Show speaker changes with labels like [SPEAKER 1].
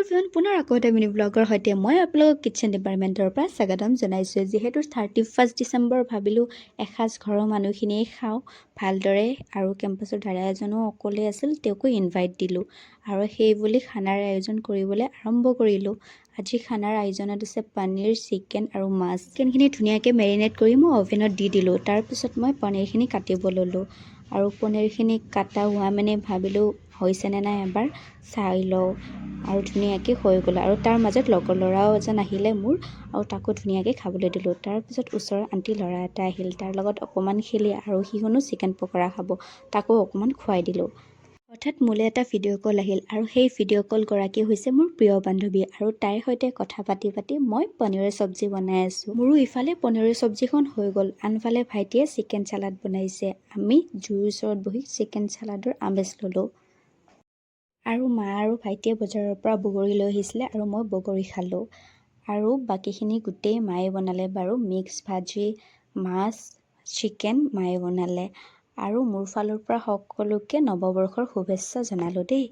[SPEAKER 1] Everyone পুনৰ আকৌ এটা মিনি ব্লগৰ সৈতে মই আপোনালোকক কিটচেন ডিপাৰ্টমেণ্টৰ পৰা স্বাগতম জনাইছোঁ। যিহেতু 31 ডিচেম্বৰ ভাবিলোঁ এসাঁজ ঘৰৰ মানুহখিনিয়ে খাওঁ ভালদৰে, আৰু কেম্পাছৰ দাদা এজনো অকলে আছিল, তেওঁকো ইনভাইট দিলোঁ আৰু সেই বুলি খানাৰ আয়োজন কৰিবলৈ আৰম্ভ কৰিলোঁ। আজি খানাৰ আয়োজনত আছে পনীৰ, চিকেন আৰু মাছ। চিকেনখিনি ধুনীয়াকৈ মেৰিনেট কৰি মই অভেনত দি দিলোঁ। তাৰপিছত মই পনীৰখিনি কাটিব ল'লোঁ আৰু পনীৰখিনি কাটা হোৱা মানে ভাবিলোঁ হৈছেনে নাই এবাৰ চাই লওঁ, আৰু ধুনীয়াকৈ হৈ গ'ল। আৰু তাৰ মাজত লগৰ ল'ৰাও এজন আহিলে মোৰ, আৰু তাকো ধুনীয়াকৈ খাবলৈ দিলোঁ। তাৰপিছত ওচৰৰ আণ্টি ল'ৰা এটা আহিল, তাৰ লগত অকণমান খেলি আৰু সিহঁতো চিকেন পকৰা খাব, তাকো অকণমান খুৱাই দিলোঁ। হঠাৎ মোলৈ এটা ভিডিঅ' কল আহিল, আৰু সেই ভিডিঅ' কলগৰাকী হৈছে মোৰ প্ৰিয় বান্ধৱী, আৰু তাইৰ সৈতে কথা পাতি পাতি মই পনীৰৰ চব্জি বনাই আছোঁ। মোৰো ইফালে পনীৰৰ চব্জিখন হৈ গ'ল, আনফালে ভাইটিয়ে চিকেন চালাড বনাইছে। আমি জুইৰ ওচৰত বহি চিকেন চালাডৰ আমেজ ল'লোঁ। আৰু মা আৰু ভাইটিয়ে বজাৰৰ পৰা বগৰী লৈ আহিছিলে, আৰু মই বগৰী খালোঁ। আৰু বাকীখিনি গোটেই মায়ে বনালে বাৰু, মিক্স ভাজি, মাছ, চিকেন মায়ে বনালে। আৰু মোৰ ফালৰ পৰা সকলোকে নৱবৰ্ষৰ শুভেচ্ছা জনালোঁ দেই।